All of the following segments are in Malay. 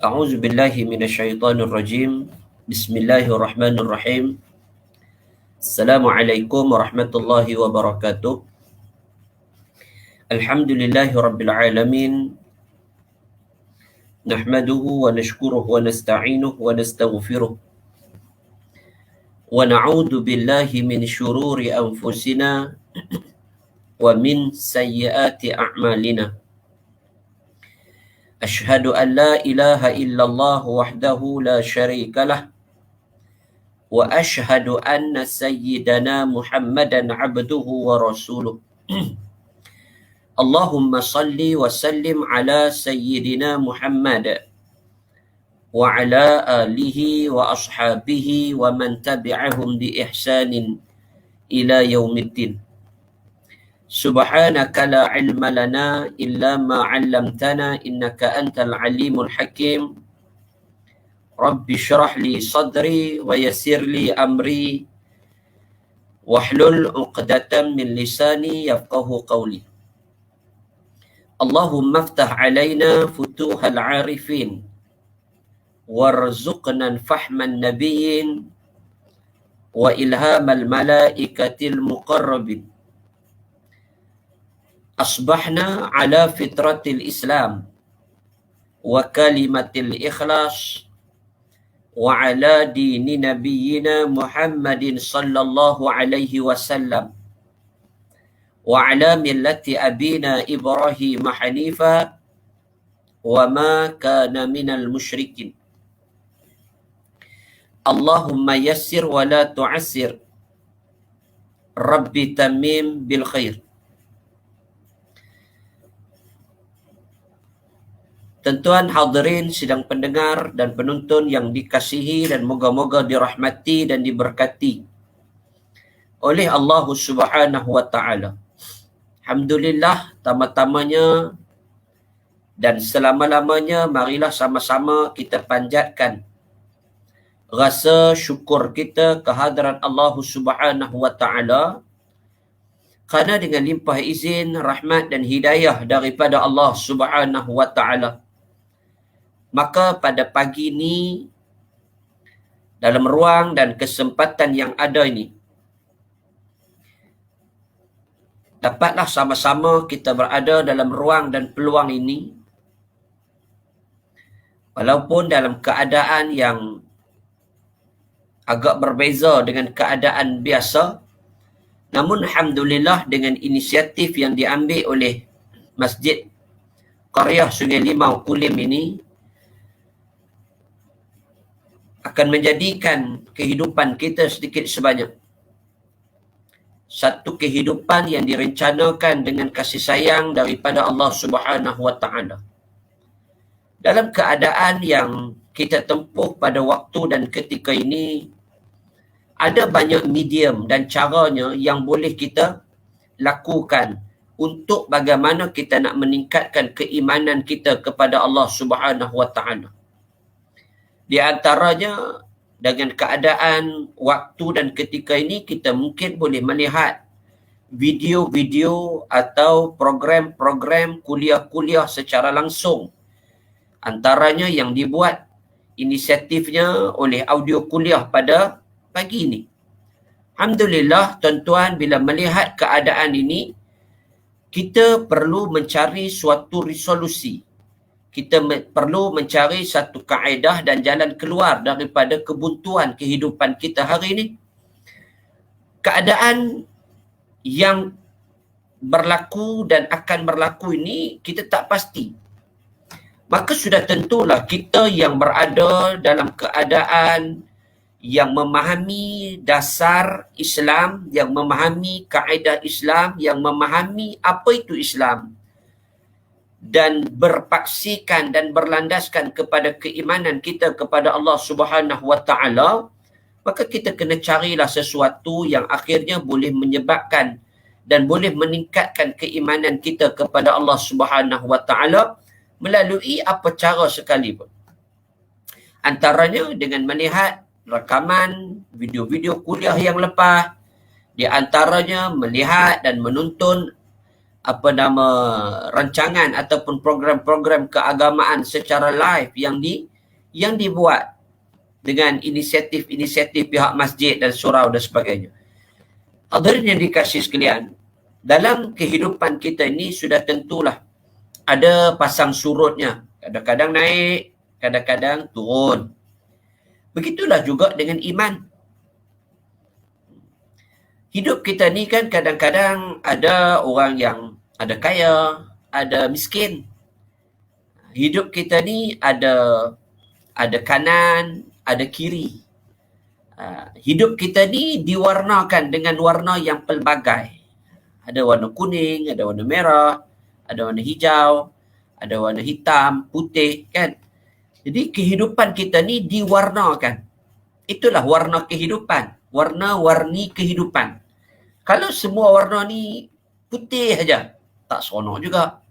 A'udzu billahi minasyaitonir rajim. Bismillahirrahmanirrahim. Assalamualaikum warahmatullahi wabarakatuh. Alhamdulillahi rabbil alamin. Nahmaduhu wa nashkuruhu wa nasta'inuhu wa nastaghfiruh. Wa na'udzu billahi min syururi anfusina wa min sayyiati a'malina. Ashhadu an la ilaha illallah wahdahu la syarika lah wa ashhadu anna sayyidana Muhammadan abduhu wa rasuluh. Allahumma salli wa sallim ala sayyidina Muhammad wa ala alihi wa ashabihi wa man tabi'ahum bi ihsanin ila yaumiddin. Subhanaka la ilma lana illa ma 'allamtana innaka antal alimul hakim. Rabbi shrah li sadri wa yassir li amri wahlul 'uqdatam min lisani yafqahu qawli. Allahumma iftah 'alaina futuhal 'arifin warzuqna fahman nabiyyin wa ilhamal malaikatil muqarrabin. Asbahna ala fitratil Islam wa kalimatil ikhlas wa ala dini nabiyyina Muhammadin sallallahu alaihi wasallam wa ala millati abina Ibrahim hanifa wa ma kana minal musyrikin. Allahumma yassir wa la tu'assir. Rabbi tamim bil khair. Tuan-tuan hadirin sidang pendengar dan penonton yang dikasihi dan moga-moga dirahmati dan diberkati oleh Allah Subhanahu wa taala. Alhamdulillah, tama-tamanya dan selama-lamanya marilah sama-sama kita panjatkan rasa syukur kita kehadrat Allah Subhanahu wa taala kerana dengan limpah izin, rahmat dan hidayah daripada Allah Subhanahu wa taala, maka pada pagi ini dalam ruang dan kesempatan yang ada ini dapatlah sama-sama kita berada dalam ruang dan peluang ini walaupun dalam keadaan yang agak berbeza dengan keadaan biasa, namun alhamdulillah dengan inisiatif yang diambil oleh Masjid Qaryah Sungai Limau Kulim ini akan menjadikan kehidupan kita sedikit sebanyak satu kehidupan yang direncanakan dengan kasih sayang daripada Allah Subhanahu wa taala. Dalam keadaan yang kita tempuh pada waktu dan ketika ini, ada banyak medium dan caranya yang boleh kita lakukan untuk bagaimana kita nak meningkatkan keimanan kita kepada Allah Subhanahu wa taala. Di antaranya dengan keadaan waktu dan ketika ini kita mungkin boleh melihat video-video atau program-program kuliah-kuliah secara langsung. Antaranya yang dibuat inisiatifnya oleh audio kuliah pada pagi ini. Alhamdulillah tuan-tuan, bila melihat keadaan ini kita perlu mencari suatu resolusi. Kita perlu mencari satu kaedah dan jalan keluar daripada kebuntuan kehidupan kita hari ini. Keadaan yang berlaku dan akan berlaku ini kita tak pasti. Maka sudah tentulah kita yang berada dalam keadaan yang memahami dasar Islam, yang memahami kaedah Islam, yang memahami apa itu Islam, dan berpaksikan dan berlandaskan kepada keimanan kita kepada Allah Subhanahu wa taala, maka kita kena carilah sesuatu yang akhirnya boleh menyebabkan dan boleh meningkatkan keimanan kita kepada Allah Subhanahu wa taala melalui apa cara sekalipun. Antaranya dengan melihat rakaman video-video kuliah yang lepas, di antaranya melihat dan menonton rancangan ataupun program-program keagamaan secara live yang yang dibuat dengan inisiatif-inisiatif pihak masjid dan surau dan sebagainya. Hadirin yang dikasihi sekalian, dalam kehidupan kita ini sudah tentulah ada pasang surutnya. Kadang-kadang naik, kadang-kadang turun. Begitulah juga dengan iman. Hidup kita ni kan kadang-kadang ada orang yang ada kaya, ada miskin. Hidup kita ni ada kanan, ada kiri. Hidup kita ni diwarnakan dengan warna yang pelbagai. Ada warna kuning, ada warna merah, ada warna hijau, ada warna hitam, putih, kan? Jadi kehidupan kita ni diwarnakan. Itulah warna kehidupan, warna-warni kehidupan. Kalau semua warna ni putih saja, tak seronok juga.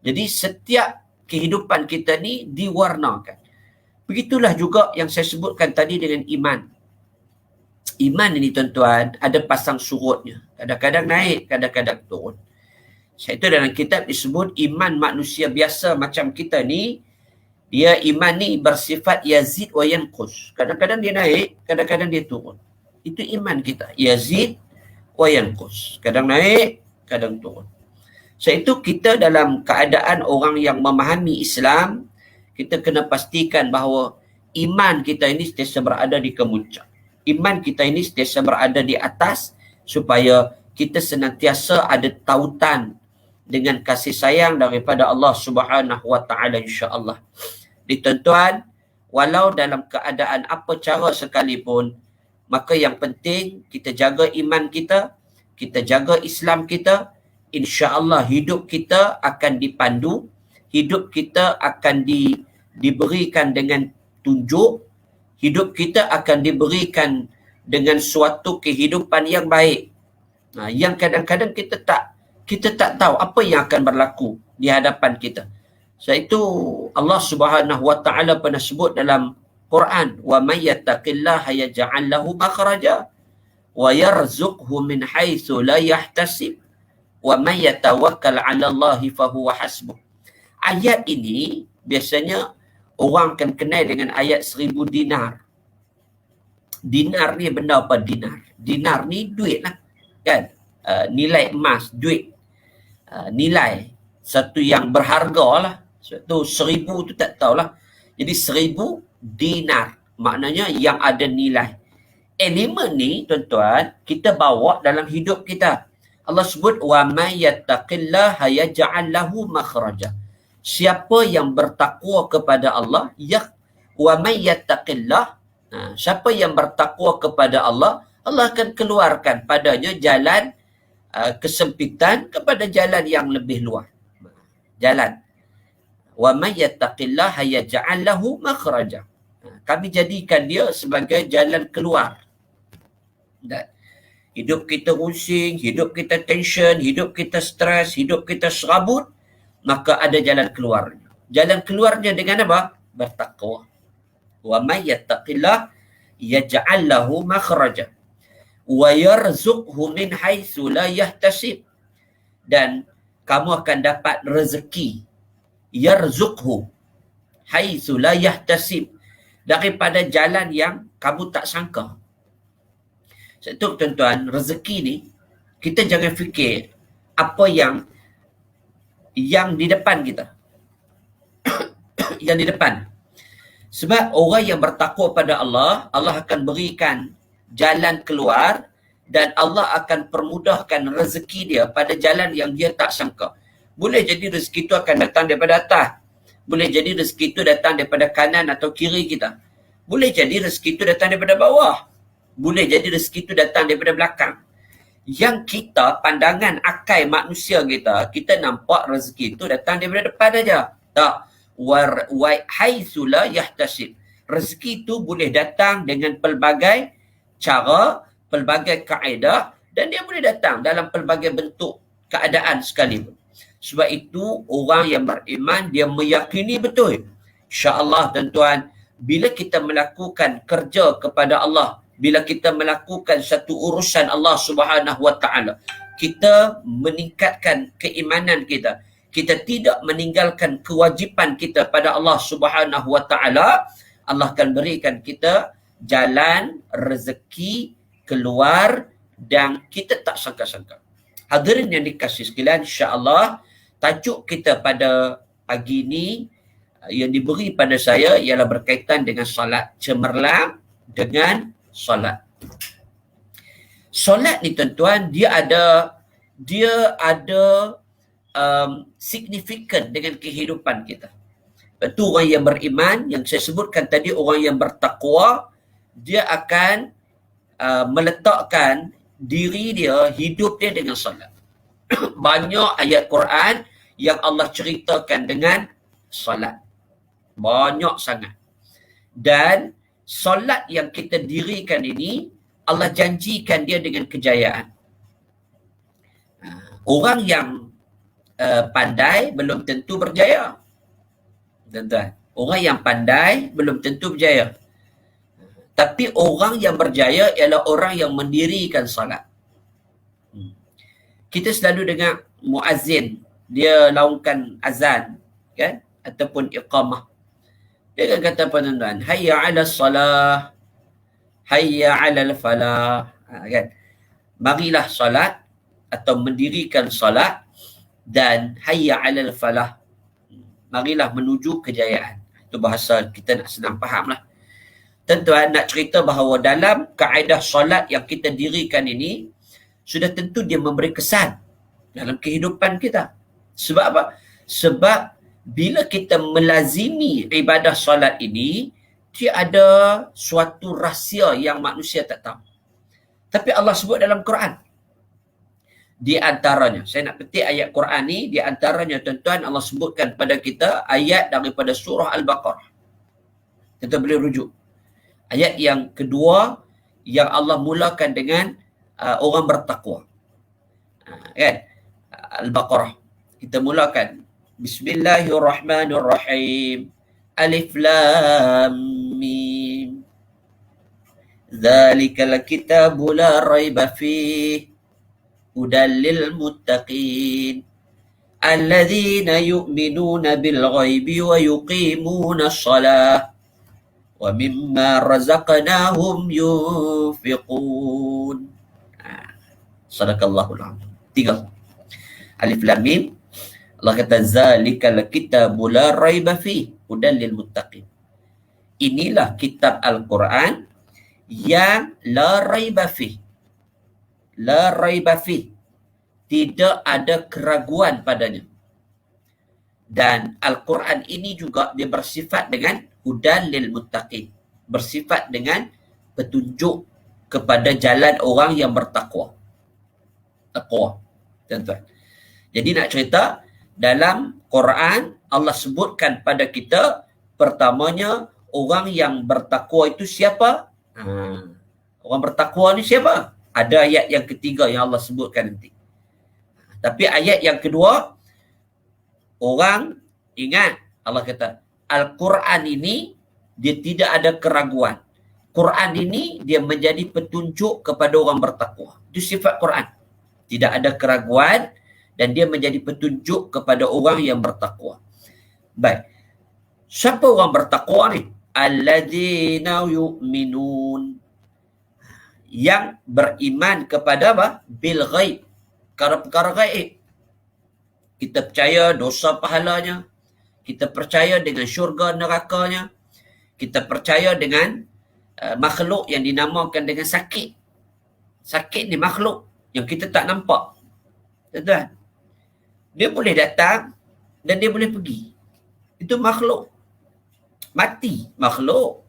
Jadi setiap kehidupan kita ni diwarnakan. Begitulah juga yang saya sebutkan tadi dengan iman. Iman ini tuan-tuan ada pasang surutnya. Kadang-kadang naik, kadang-kadang turun. Itu dalam kitab disebut iman manusia biasa macam kita ni, dia iman ni bersifat yazid wa yanqus. Kadang-kadang dia naik, kadang-kadang dia turun. Itu iman kita, yazid wa yanqus. Kadang naik, kadang turun. Itu kita dalam keadaan orang yang memahami Islam, kita kena pastikan bahawa iman kita ini sentiasa berada di kemuncak. Iman kita ini sentiasa berada di atas supaya kita senantiasa ada tautan dengan kasih sayang daripada Allah Subhanahu wa taala, insya-Allah. Tuan-tuan, walau dalam keadaan apa cara sekalipun, maka yang penting kita jaga iman kita jaga Islam kita, insya-Allah hidup kita akan dipandu, hidup kita akan diberikan dengan tunjuk, hidup kita akan diberikan dengan suatu kehidupan yang baik. Yang kadang-kadang kita tak tahu apa yang akan berlaku di hadapan kita. Itu Allah Subhanahu wa taala pernah sebut dalam Quran, wa may yattaqillaha yaj'al lahu makhraja wa yarzuqhu min haitsu la yahtasib wa may yatawakkal 'ala Allahi fa huwa hasbuh. Ayat ini biasanya orang akan kenal dengan ayat 1000 dinar. Dinar ni benda apa dinar? Dinar ni duit lah, kan? Nilai emas, duit. Nilai satu yang berharga lah. Satu 1000 tu tak tahulah. Jadi 1000 dinar, maknanya yang ada nilai. Elemen ni tuan-tuan kita bawa dalam hidup kita. Allah sebut wa may yattaqillaha yaj'al lahu makhraja. Siapa yang bertakwa kepada Allah, wa may yattaqillah, siapa yang bertakwa kepada Allah, Allah akan keluarkan padanya jalan kesempitan kepada jalan yang lebih luas. Jalan. Wa may yattaqillaha yaj'al lahu makhraja. Kami jadikan dia sebagai jalan keluar. Dan hidup kita rusing, hidup kita tension, hidup kita stres, hidup kita serabut, maka ada jalan keluarnya. Jalan keluarnya dengan apa? Bertakwa. Wa may yattaqillah yaj'al lahu makhraja wa yarzuqhu min haitsu la yahtasib. Dan kamu akan dapat rezeki, yarzuqhu haitsu la yahtasib, daripada jalan yang kamu tak sangka. Itu tuan-tuan, rezeki ni kita jangan fikir apa yang di depan kita. Yang di depan. Sebab orang yang bertakwa pada Allah, Allah akan berikan jalan keluar dan Allah akan permudahkan rezeki dia pada jalan yang dia tak sangka. Boleh jadi rezeki itu akan datang daripada atas. Boleh jadi rezeki itu datang daripada kanan atau kiri kita. Boleh jadi rezeki itu datang daripada bawah. Boleh jadi rezeki itu datang daripada belakang. Yang kita, pandangan akal manusia kita nampak rezeki itu datang daripada depan aja. Tak. Wa haitsu la yahtasib. Rezeki itu boleh datang dengan pelbagai cara, pelbagai kaedah, dan dia boleh datang dalam pelbagai bentuk keadaan sekalipun. Sebab itu orang yang beriman dia meyakini betul. InsyaAllah tuan-tuan, bila kita melakukan kerja kepada Allah, bila kita melakukan satu urusan Allah Subhanahu wa taala, kita meningkatkan keimanan kita. Kita tidak meninggalkan kewajipan kita pada Allah Subhanahu wa taala. Allah akan berikan kita jalan, rezeki, keluar dan kita tak sangka-sangka. Hadirin yang dikasih sekalian, insya-Allah tajuk kita pada pagi ini yang diberi pada saya ialah berkaitan dengan solat, cemerlang dengan solat. Solat ni tuan-tuan, dia ada signifikan dengan kehidupan kita. Betul, orang yang beriman, yang saya sebutkan tadi, orang yang bertakwa, dia akan meletakkan diri dia, hidup dia dengan solat. Banyak ayat Quran yang Allah ceritakan dengan solat. Banyak sangat. Dan solat yang kita dirikan ini, Allah janjikan dia dengan kejayaan. Orang yang pandai belum tentu berjaya. Tuan-tuan, orang yang pandai belum tentu berjaya. Tapi orang yang berjaya ialah orang yang mendirikan salat. Kita selalu dengar muazzin, dia laungkan azan, kan? Ataupun iqamah. Dia akan kata apa tuan-tuan? Hayya 'ala salah, hayya 'ala falah. Kan? Marilah salat atau mendirikan salat dan hayya 'ala falah. Marilah menuju kejayaan. Itu bahasa kita nak senang faham lah. Tuan-tuan, nak cerita bahawa dalam kaedah solat yang kita dirikan ini, sudah tentu dia memberi kesan dalam kehidupan kita. Sebab apa? Sebab bila kita melazimi ibadah solat ini, dia ada suatu rahsia yang manusia tak tahu. Tapi Allah sebut dalam Quran. Di antaranya, saya nak petik ayat Quran ni, di antaranya tuan-tuan, Allah sebutkan pada kita ayat daripada surah Al-Baqarah. Kita boleh rujuk. Ayat yang kedua yang Allah mulakan dengan orang bertakwa. Kan? Al-Baqarah. Kita mulakan. Bismillahirrahmanirrahim. Alif Lam Mim. Zalikal kitabu la raiba fih. Hudal lil muttaqin. Alladzina yu'minuna bil ghaibi wa yuqimuna as-salah. Wa mimma razaqnahum yunfiqun. Sadaqallahul azim. 3. Alif Lam Mim. Allah kata zalikal kitabu la raiba fi hudal lil muttaqin. Inilah kitab Al-Quran yang la raiba fi. La raiba fi. Tidak ada keraguan padanya. Dan Al-Quran ini juga dia bersifat dengan hudan lil muttaqin, bersifat dengan petunjuk kepada jalan orang yang bertakwa. Takwa, tuan-tuan. Jadi nak cerita, dalam Quran Allah sebutkan pada kita, pertamanya orang yang bertakwa itu siapa? Orang bertakwa ni siapa? Ada ayat yang ketiga yang Allah sebutkan nanti. Tapi ayat yang kedua, orang ingat Allah kata, Al-Quran ini dia tidak ada keraguan. Quran ini dia menjadi petunjuk kepada orang bertakwa. Itu sifat Quran. Tidak ada keraguan dan dia menjadi petunjuk kepada orang yang bertakwa. Baik. Siapa orang bertakwa ni? Alladzina yu'minun. Yang beriman kepada apa? Bil ghaib. Perkara-perkara gaib. Kita percaya dosa pahalanya. Kita percaya dengan syurga nerakanya. Kita percaya dengan makhluk yang dinamakan dengan sakit. Sakit ni makhluk yang kita tak nampak. Tuan-tuan. Dia boleh datang dan dia boleh pergi. Itu makhluk. Mati makhluk.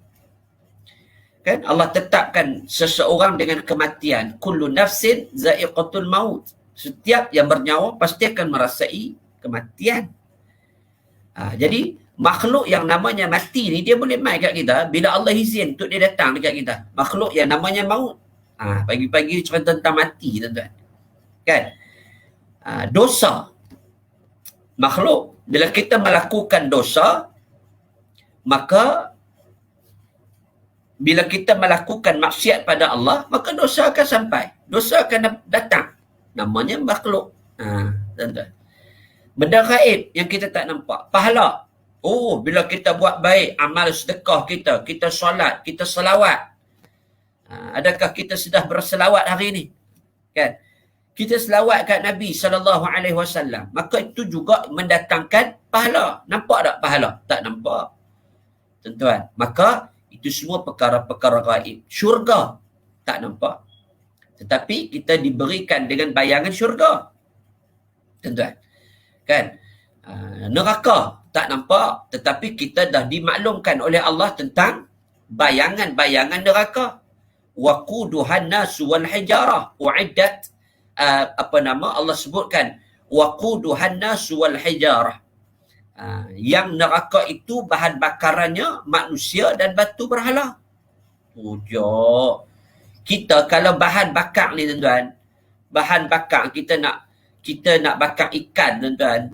Kan Allah tetapkan seseorang dengan kematian. Kullu nafsin za'iqatul maut. Setiap yang bernyawa pasti akan merasai kematian. Jadi makhluk yang namanya mati ni dia boleh mai kat kita bila Allah izin untuk dia datang dekat kita. Makhluk yang namanya maut. Pagi-pagi cerita tentang mati, tuan-tuan. Kan? Dosa. Makhluk. Bila kita melakukan dosa, maka bila kita melakukan maksiat pada Allah, maka dosa akan sampai. Dosa akan datang. Namanya makhluk. Tuan-tuan. Benda gaib yang kita tak nampak. Pahala. Oh, bila kita buat baik, amal sedekah kita, kita solat, kita selawat. Adakah kita sudah berselawat hari ini? Kan? Kita selawat kat Nabi SAW, maka itu juga mendatangkan pahala. Nampak tak pahala? Tak nampak. Tuan-tuan, maka itu semua perkara-perkara gaib. Syurga tak nampak. Tetapi kita diberikan dengan bayangan syurga. Tuan-tuan. Kan? Neraka tak nampak, tetapi kita dah dimaklumkan oleh Allah tentang bayangan-bayangan neraka. Waquduhan nasu wal hijarah uiddat, Allah sebutkan waquduhan nasu wal hijarah. Yang neraka itu bahan bakarannya manusia dan batu berhala. Pujuk. Kita kalau bahan bakar ni tuan-tuan, bahan bakar kita nak bakar ikan tuan-tuan,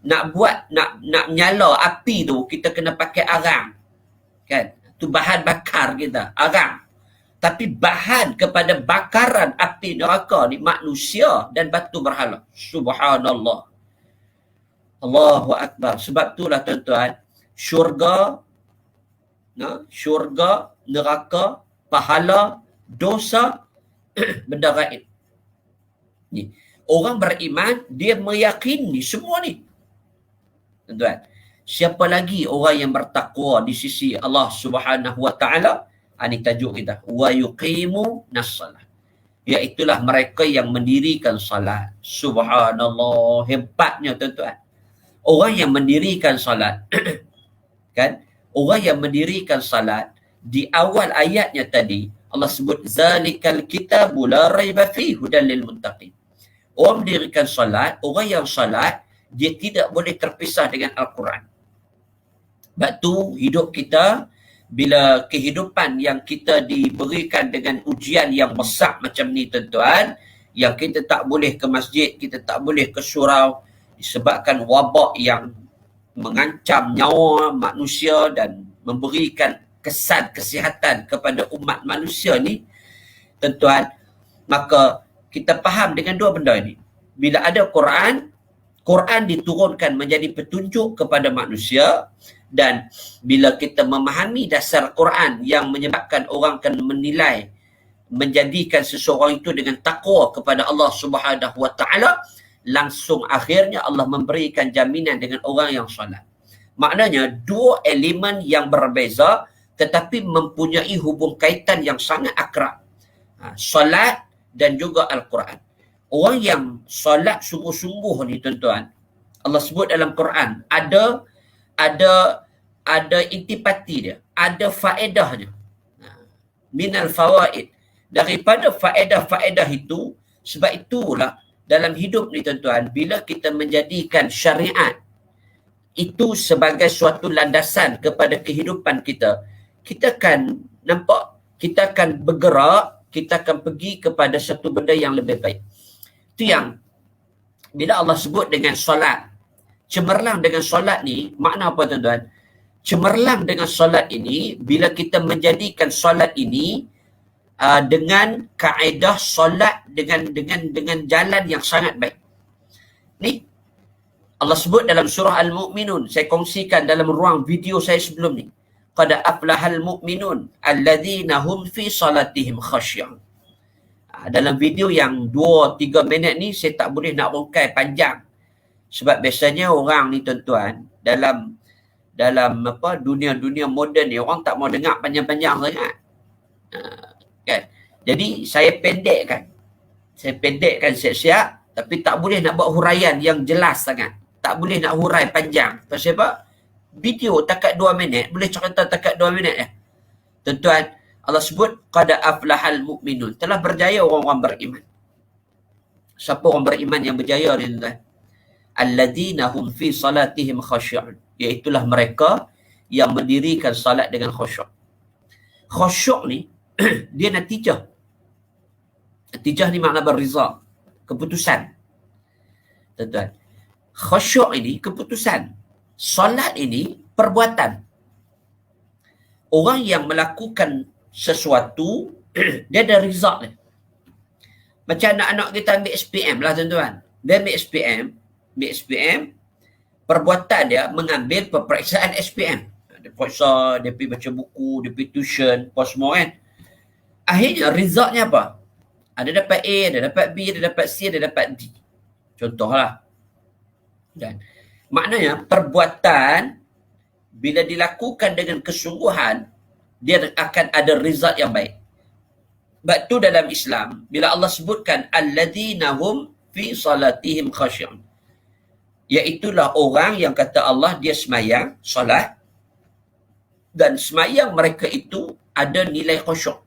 nak nyala api tu, kita kena pakai arang. Kan? Tu bahan bakar kita, arang. Tapi bahan kepada bakaran api neraka ni manusia dan batu berhala. Subhanallah. Allahu Akbar. Sebab itulah tuan-tuan, syurga, neraka, pahala, dosa, benda gaib. Ni. Orang beriman, dia meyakini semua ni. Tuan-tuan, siapa lagi orang yang bertakwa di sisi Allah Subhanahu Wa Taala? Ini tajuk kita. Wa yuqimu nas-salah. Iaitulah mereka yang mendirikan salat. Subhanallah. Hebatnya tuan-tuan. Orang yang mendirikan salat. Kan? Orang yang mendirikan salat, di awal ayatnya tadi, Allah sebut, Zalikal kitabu la raiba fihi hudan lil muttaqin. Orang mendirikan salat, orang yang salat, dia tidak boleh terpisah dengan Al-Quran. Sebab tu hidup kita, bila kehidupan yang kita diberikan dengan ujian yang besar macam ni tuan-tuan, yang kita tak boleh ke masjid, kita tak boleh ke surau disebabkan wabak yang mengancam nyawa manusia dan memberikan kesan kesihatan kepada umat manusia ni, tuan-tuan, maka kita faham dengan dua benda ni. Bila ada Quran diturunkan menjadi petunjuk kepada manusia, dan bila kita memahami dasar Quran yang menyebabkan orang akan menilai, menjadikan seseorang itu dengan takwa kepada Allah Subhanahu Wa Taala, langsung akhirnya Allah memberikan jaminan dengan orang yang solat. Maknanya dua elemen yang berbeza tetapi mempunyai hubung kaitan yang sangat akrab. Solat dan juga Al-Quran. Orang yang solat sungguh-sungguh ni tuan-tuan, Allah sebut dalam Quran, ada intipati dia, ada faedahnya. Minal fawaid. Daripada faedah-faedah itu, sebab itulah dalam hidup ni tuan-tuan, bila kita menjadikan syariat itu sebagai suatu landasan kepada kehidupan kita, kita akan nampak, kita akan bergerak, kita akan pergi kepada satu benda yang lebih baik. Itu yang bila Allah sebut dengan solat, cemerlang dengan solat ni, makna apa tuan-tuan? Cemerlang dengan solat ini, bila kita menjadikan solat ini dengan kaedah solat dengan jalan yang sangat baik. Ni Allah sebut dalam surah Al-Mu'minun. Saya kongsikan dalam ruang video saya sebelum ni. Qad aflahal mu'minun alladzina hum fi salatihim khasy'un. Dalam video yang 2-3 minit ni saya tak boleh nak rungkai panjang. Sebab biasanya orang ni tuan-tuan, dalam dunia moden ni, orang tak mau dengar panjang-panjang sangat. Kan? Jadi saya pendekkan siap-siap, tapi tak boleh nak buat huraian yang jelas sangat. Tak boleh nak hurai panjang. Pasal apa? Video takat 2 minit, boleh cerita takat 2 minit ya. Tuan-tuan, Allah sebut qad aflahal mu'minun, telah berjaya orang-orang beriman. Siapa orang beriman yang berjaya ni tuan-tuan? Alladzina hum fi salatihim khasy'un, iaitulah mereka yang mendirikan salat dengan khusyuk. Khusyuk ni dia natijah. Natijah ni makna berriza, keputusan. Tuan-tuan, khusyuk ini keputusan. Salat ini perbuatan. Orang yang melakukan sesuatu dia ada result dia. Macam anak-anak kita ambil SPM lah tuan-tuan. Dia ambil SPM, perbuatan dia mengambil peperiksaan SPM. Dia periksa, dia pergi baca buku, dia pergi tuition, apa semua kan. Akhirnya resultnya apa? Ada dapat A, ada dapat B, ada dapat C, ada dapat D. Contohlah. Dan maknanya perbuatan bila dilakukan dengan kesungguhan, dia akan ada result yang baik. Sebab tu dalam Islam, bila Allah sebutkan alladzina hum fi salatihim khashi'un, iaitulah orang yang kata Allah dia semayang, solat, dan semayang mereka itu ada nilai khusyuk.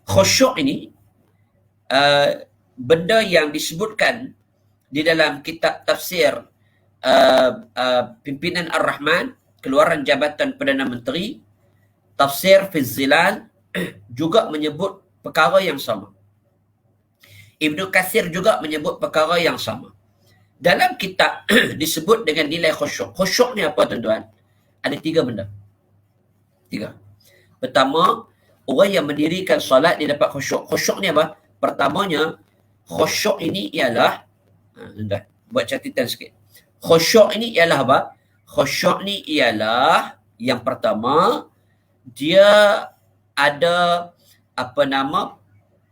Khusyuk ini benda yang disebutkan di dalam kitab tafsir Pimpinan Ar-Rahman, Keluaran Jabatan Perdana Menteri, Tafsir fi Zilal juga menyebut perkara yang sama. Ibnu Katsir juga menyebut perkara yang sama. Dalam kitab disebut dengan nilai khusyuk. Khusyuk ni apa tuan-tuan? Ada 3 benda. 3. Pertama, orang yang mendirikan solat dia dapat khusyuk. Khusyuk ni apa? Pertamanya, khusyuk ini ialah tuan-tuan, buat catatan sikit. Khusyuk ini ialah apa? Khusyuk ni ialah yang pertama, dia ada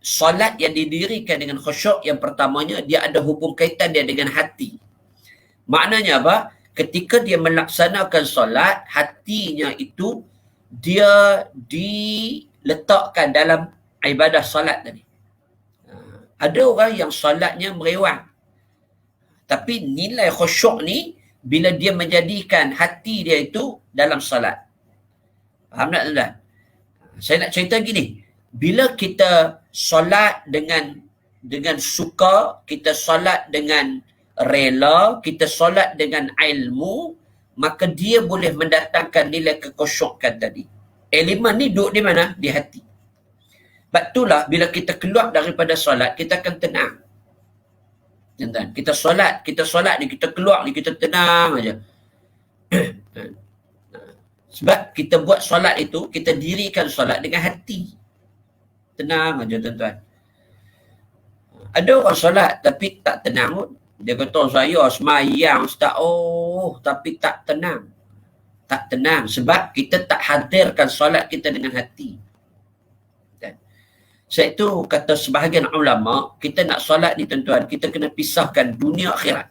solat yang didirikan dengan khusyuk. Yang pertamanya, dia ada hubung kaitan dia dengan hati. Maknanya apa? Ketika dia melaksanakan solat, hatinya itu dia diletakkan dalam ibadah solat tadi. Ada orang yang solatnya merewang, tapi nilai khusyuk ni bila dia menjadikan hati dia itu dalam solat. Faham tak tuan-tuan? Saya nak cerita gini. Bila kita solat dengan suka, kita solat dengan rela, kita solat dengan ilmu, maka dia boleh mendatangkan nilai kekhusyukan tadi. Elemen ni duduk di mana? Di hati. Sebab itulah bila kita keluar daripada solat, kita akan tenang. Tuan-tuan, kita solat ni, kita keluar ni, kita tenang aja. Sebab kita buat solat itu, kita dirikan solat dengan hati. Tenang aja tuan-tuan. Ada orang solat tapi tak tenang pun. Dia kata, saya semayang Ustaz, tapi tak tenang. Tak tenang sebab kita tak hadirkan solat kita dengan hati. Sebab itu kata sebahagian ulama, kita nak solat ni tuan-tuan, kita kena pisahkan dunia akhirat.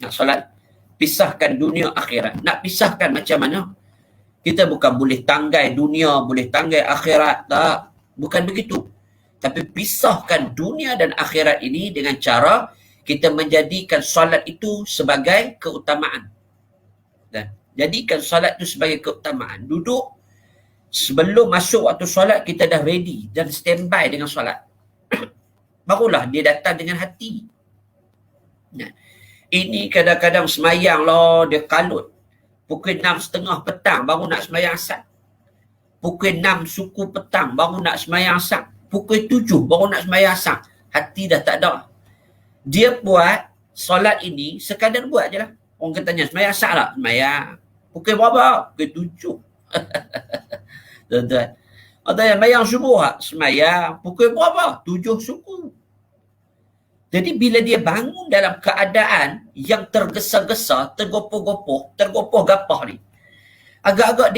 Nak solat, pisahkan dunia akhirat. Nak pisahkan macam mana? Kita bukan boleh tanggai dunia, boleh tanggai akhirat. Tak. Bukan begitu. Tapi pisahkan dunia dan akhirat ini dengan cara kita menjadikan solat itu sebagai keutamaan. Dan jadikan solat itu sebagai keutamaan. Duduk, sebelum masuk waktu solat, kita dah ready dan standby dengan solat. Barulah dia datang dengan hati. Nah, ini kadang-kadang semayang lah, dia kalut. Pukul 6.30 petang baru nak semayang asar. Pukul 6 suku petang baru nak semayang asar. Pukul 7 baru nak semayang asar. Hati dah tak ada. Dia buat solat ini sekadar buat je lah. Orang katanya semayang asar lah. Semayang. Pukul berapa? Pukul 7. Tuan-tuan. Ada yang semayang subuh tak? Semayang. Pukul berapa? 7 suku. Jadi bila dia bangun dalam keadaan yang tergesa-gesa, tergopoh-gopoh, tergopoh-gapah ni, agak-agak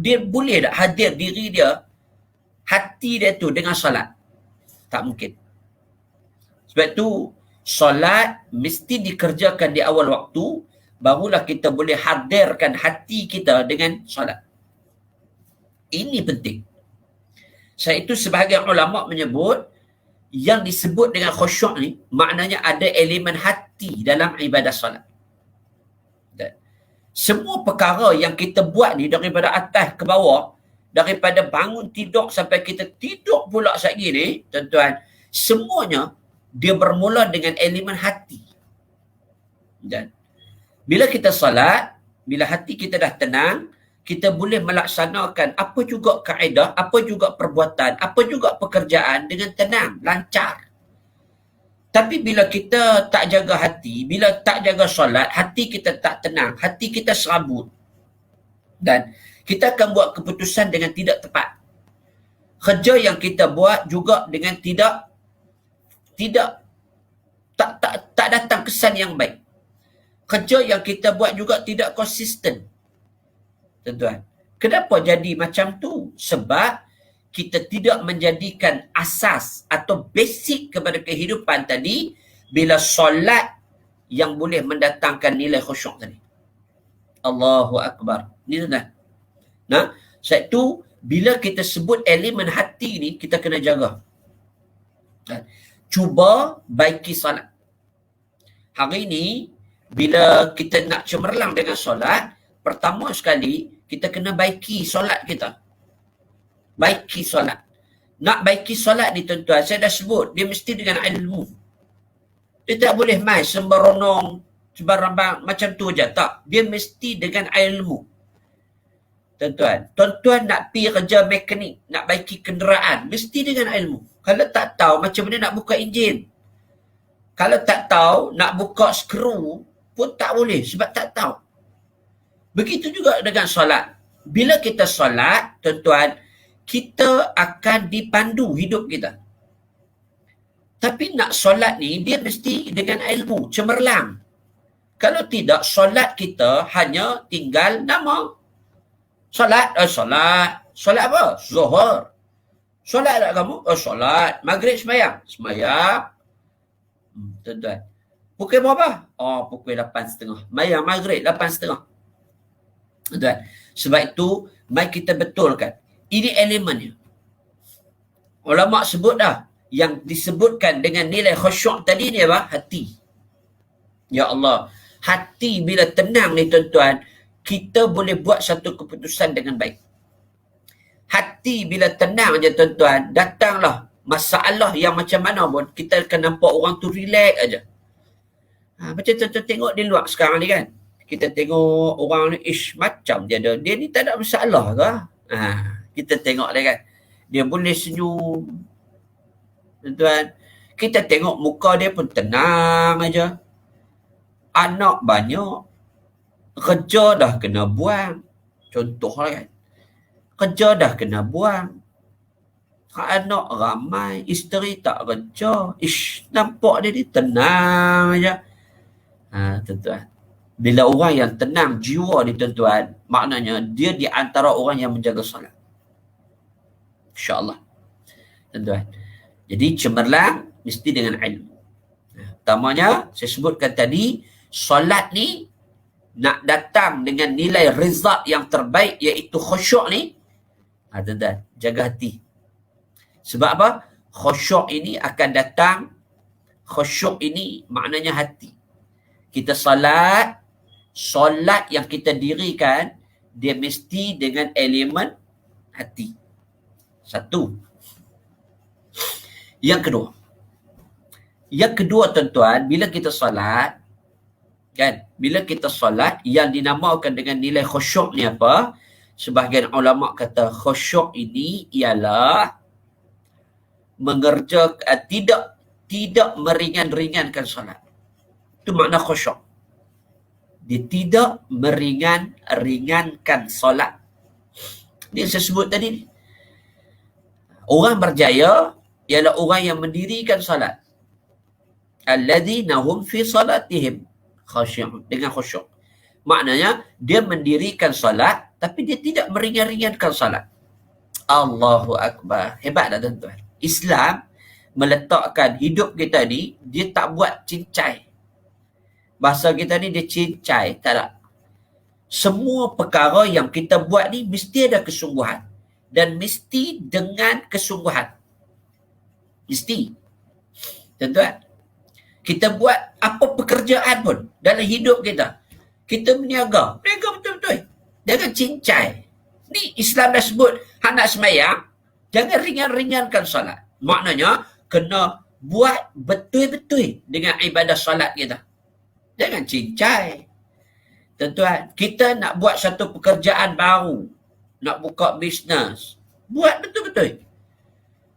dia boleh tak hadir diri dia, hati dia tu dengan solat? Tak mungkin. Sebab tu solat mesti dikerjakan di awal waktu, barulah kita boleh hadirkan hati kita dengan solat. Ini penting. Sebab itu sebahagian ulama menyebut yang disebut dengan khusyuk ni maknanya ada elemen hati dalam ibadah solat. Dan semua perkara yang kita buat ni daripada atas ke bawah, daripada bangun tidur sampai kita tidur pula saat ini, tuan-tuan, semuanya dia bermula dengan elemen hati. Dan bila kita solat, bila hati kita dah tenang, kita boleh melaksanakan apa juga kaedah, apa juga perbuatan, apa juga pekerjaan dengan tenang, lancar. Tapi bila kita tak jaga hati, bila tak jaga solat, hati kita tak tenang, hati kita serabut. Dan kita akan buat keputusan dengan tidak tepat. Kerja yang kita buat juga dengan tak datang kesan yang baik. Kerja yang kita buat juga tidak konsisten. Tuan-tuan, kenapa jadi macam tu? Sebab kita tidak menjadikan asas atau basic kepada kehidupan tadi bila solat yang boleh mendatangkan nilai khusyuk tadi. Allahu Akbar. Ni tuan-tuan. Nah, sebab tu bila kita sebut elemen hati ni, kita kena jaga. Cuba baiki solat. Hari ni, bila kita nak cemerlang dengan solat, pertama sekali, kita kena baiki solat kita. Baiki solat. Nak baiki solat ni tuan-tuan, saya dah sebut, dia mesti dengan ilmu. Dia tak boleh main sembaronong, sembarang macam tu je. Tak. Dia mesti dengan ilmu. Tuan-tuan nak pergi kerja mekanik, nak baiki kenderaan, mesti dengan ilmu. Kalau tak tahu macam mana nak buka enjin. Kalau tak tahu nak buka skru pun tak boleh sebab tak tahu. Begitu juga dengan solat. Bila kita solat, tuan-tuan, kita akan dipandu hidup kita. Tapi nak solat ni, dia mesti dengan ilmu, cemerlang. Kalau tidak, solat kita hanya tinggal nama. Solat, solat. Solat apa? Zuhur. Solat tak kamu? Solat. Maghrib semayang. Semayang. Tuan-tuan. Pukul berapa? Pukul 8.30. Mayang maghrib 8.30. Tuan-tuan. Sebab itu, mari kita betulkan. Ini elemennya. Ulama sebut dah. Yang disebutkan dengan nilai khusyuk tadi ni apa? Hati. Ya Allah. Hati bila tenang ni tuan-tuan, kita boleh buat satu keputusan dengan baik. Hati bila tenang je tuan-tuan, datanglah masalah yang macam mana pun, kita akan nampak orang tu relax aja. Macam tuan-tuan tengok di luar sekarang ni kan. Kita tengok orang ni, macam dia ada. Dia ni tak ada masalah ke? Kita tengok dia kan. Dia boleh senyum. Tuan-tuan. Kita tengok muka dia pun tenang aja. Anak banyak. Kerja dah kena buang. Contohlah kan. Kerja dah kena buang. Anak ramai. Isteri tak kerja. Nampak dia ni tenang aja. Tuan-tuan. Bila orang yang tenang jiwa ni tuan-tuan, maknanya dia di antara orang yang menjaga solat. InsyaAllah. Tuan-tuan. Jadi cemerlang mesti dengan ilmu. Pertamanya, saya sebutkan tadi, solat ni nak datang dengan nilai result yang terbaik iaitu khusyuk ni. Tuan-tuan, jaga hati. Sebab apa? Khusyuk ini akan datang. Khusyuk ini maknanya hati. Kita solat yang kita dirikan, dia mesti dengan elemen hati. Satu. Yang kedua tuan-tuan, bila kita solat, kan? Bila kita solat, yang dinamakan dengan nilai khusyuk ni apa? Sebahagian ulama kata khusyuk ini ialah mengerjakan, tidak meringan-ringankan solat. Itu makna khusyuk. Dia tidak meringankan solat. Ini yang saya sebut tadi. Orang berjaya ialah orang yang mendirikan solat. Alladzina hum fi salatihim khashi'un, dengan khusyuk. Maknanya dia mendirikan solat tapi dia tidak meringan-ringankan solat. Allahu Akbar. Hebat tak tuan-tuan? Islam meletakkan hidup kita ni, dia tak buat cincai. Bahasa kita ni dia cincai. Tak tak. Semua perkara yang kita buat ni mesti ada kesungguhan. Dan mesti dengan kesungguhan. Mesti. Tuan-tuan. Kita buat apa pekerjaan pun dalam hidup kita. Kita berniaga. Berniaga betul-betul. Jangan cincai. Ni Islam dah sebut. Hak nak semayang, jangan ringan-ringankan solat. Maknanya, kena buat betul-betul dengan ibadah solat kita. Jangan cincai. Tuan-tuan, kita nak buat satu pekerjaan baru. Nak buka bisnes. Buat betul-betul.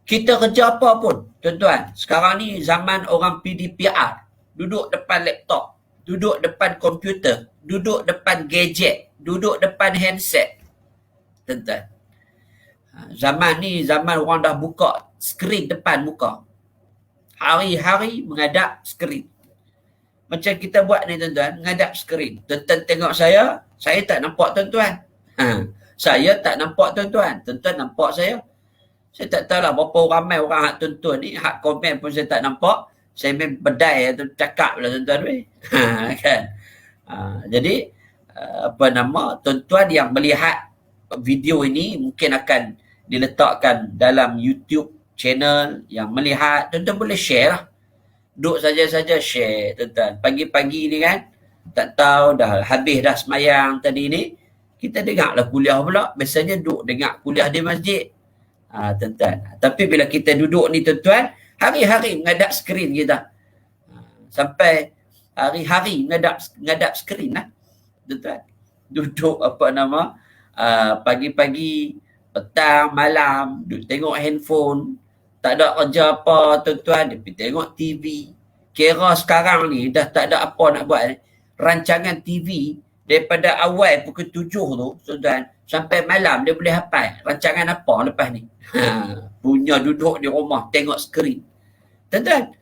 Kita kerja apa pun. Tuan-tuan, sekarang ni zaman orang PDPR. Duduk depan laptop. Duduk depan komputer. Duduk depan gadget. Duduk depan handset. Tuan-tuan. Zaman ni, zaman orang dah buka skrin depan muka. Hari-hari menghadap skrin. Macam kita buat ni tuan-tuan, ngadap skrin. Tuan-tuan tengok saya tak nampak tuan-tuan. Saya tak nampak tuan-tuan. Tuan-tuan nampak saya. Saya tak tahu lah berapa ramai orang hak tuan-tuan ni, hak komen pun saya tak nampak. Saya main bedai atau cakap lah tuan-tuan. Kan? Jadi, tuan-tuan yang melihat video ini mungkin akan diletakkan dalam YouTube channel yang melihat. Tuan-tuan boleh share lah. Duduk saja-saja share tuan-tuan. Pagi-pagi ni kan, tak tahu dah habis dah semayang tadi ni, kita dengar lah kuliah pula. Biasanya duduk dengar kuliah di masjid. Tuan-tuan. Tapi bila kita duduk ni tuan-tuan, hari-hari mengadap skrin kita. Sampai hari-hari mengadap skrin lah. Tuan-tuan. Duduk pagi-pagi, petang, malam, duduk tengok handphone. Tak ada kerja apa tuan-tuan, dia pergi tengok TV. Kira sekarang ni dah tak ada apa nak buat. Rancangan TV daripada awal pukul 7 tu tuan-tuan, sampai malam dia boleh hafal rancangan apa lepas ni. Punya duduk di rumah tengok skrin. Tuan-tuan,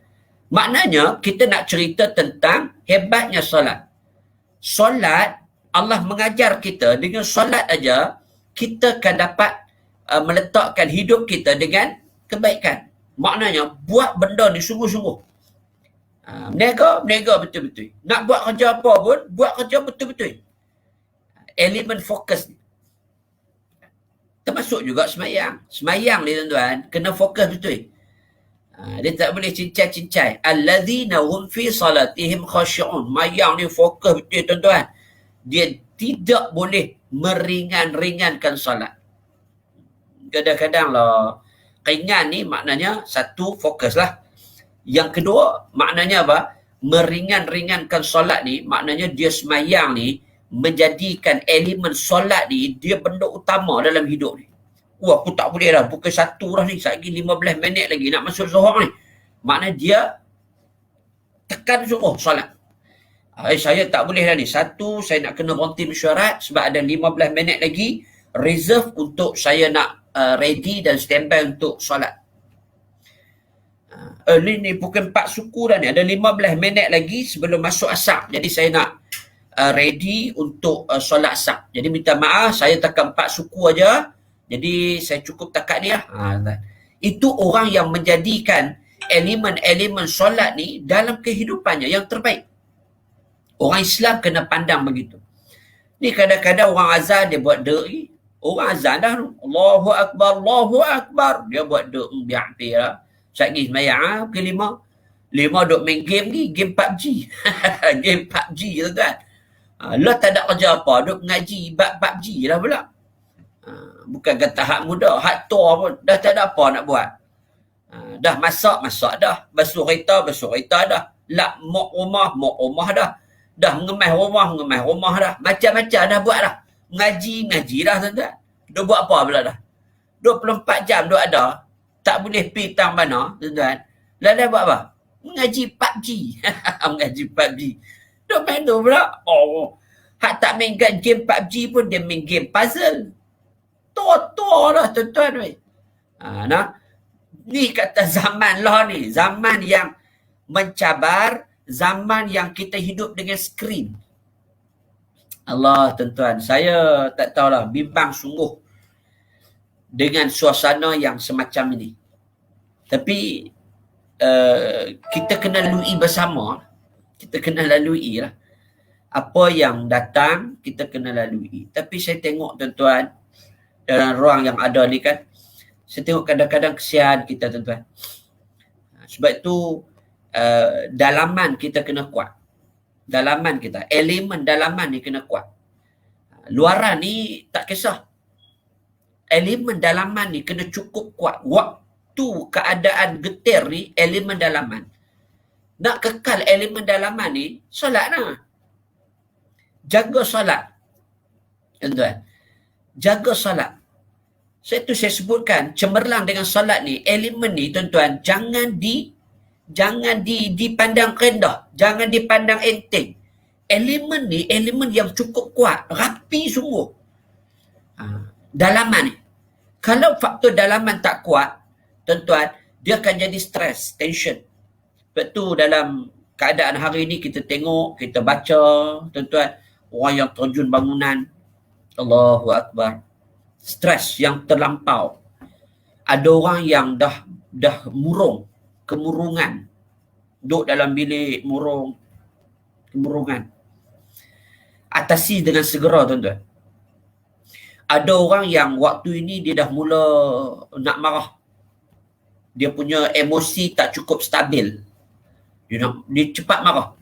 maknanya kita nak cerita tentang hebatnya solat. Solat, Allah mengajar kita dengan solat aja kita akan dapat meletakkan hidup kita dengan kebaikan. Maknanya buat benda ni sungguh-sungguh. Berniaga betul-betul. Nak buat kerja apa pun, buat kerja betul-betul. Elemen fokus ni. Termasuk juga semayang. Semayang ni tuan-tuan, kena fokus betul. Dia tak boleh cincai-cincai. Allazina hum fi salatihim khashi'un. Mayang ni fokus betul tuan-tuan. Dia tidak boleh meringan-ringankan salat. Kadang-kadang lah, ringan ni maknanya satu, fokus lah. Yang kedua, maknanya apa? Meringan-ringankan solat ni, maknanya dia semayang ni menjadikan elemen solat ni dia benda utama dalam hidup ni. Aku tak boleh dah, pukul 1 dah ni, lagi 15 minit lagi nak masuk zuhur ni. Maknanya dia tekan suruh solat. Saya tak boleh dah ni. Satu, saya nak kena berhenti mesyuarat sebab ada 15 minit lagi reserve untuk saya nak ready dan standby untuk solat. Ni pukul 4 suku dah ni. Ada 15 minit lagi sebelum masuk asar. Jadi saya nak ready untuk solat asar. Jadi minta maaf, saya takat 4 suku aja. Jadi saya cukup takat ni lah. Itu orang yang menjadikan elemen-elemen solat ni dalam kehidupannya yang terbaik. Orang Islam kena pandang begitu. Ni kadang-kadang orang azan dia buat deri. Orang azan dah, Allahu Akbar, Allahu Akbar. Dia buat deri biar-biar lah. Sekali semayang, ke 5 duk main game ni, game PUBG. Game PUBG tuan-tuan. Lah tak ada kerja apa, duk mengaji bab PUBG lah pula. Bukan kata hak muda, hak tua pun dah tak ada apa nak buat. Dah masak dah. Basuh kereta dah. Lap mok rumah dah. Dah mengemas rumah dah. Macam-macam dah buat dah. Ngaji dah tuan-tuan. Dia buat apa pula dah? 24 jam dia ada. Tak boleh pergi tang mana tuan-tuan. Lalu buat apa? Mengaji PUBG. Mengaji PUBG. Dia main tu pula. Hak tak main game PUBG pun dia main game puzzle. Tua lah tuan-tuan. Ni kata zaman lah ni. Zaman yang mencabar. Zaman yang kita hidup dengan skrin. Allah tuan-tuan. Saya tak tahulah. Bimbang sungguh. Dengan suasana yang semacam ini. Tapi kita kena lalui bersama. Kita kena lalui lah. Apa yang datang, kita kena lalui. Tapi saya tengok tuan-tuan, dalam ruang yang ada ni kan, saya tengok kadang-kadang kesian kita tuan-tuan. Sebab itu, dalaman kita kena kuat. Dalaman kita, elemen dalaman ni kena kuat. Luaran ni tak kisah. Elemen dalaman ni kena cukup kuat. Waktu keadaan getir ni, elemen dalaman. Nak kekal elemen dalaman ni, solat lah. Jaga solat. Tuan-tuan. Jaga solat. Saya sebutkan, cemerlang dengan solat ni, elemen ni tuan-tuan, jangan dipandang rendah. Jangan dipandang enteng. Elemen ni, elemen yang cukup kuat. Rapi sungguh. Dalaman ni. Kalau faktor dalaman tak kuat, tuan-tuan, dia akan jadi stres, tension. Sebab tu dalam keadaan hari ini kita tengok, kita baca, tuan-tuan, orang yang terjun bangunan, Allahu Akbar, stres yang terlampau. Ada orang yang dah murung, kemurungan, duduk dalam bilik murung, kemurungan. Atasi dengan segera, tuan-tuan. Ada orang yang waktu ini dia dah mula nak marah. Dia punya emosi tak cukup stabil. Dia cepat marah.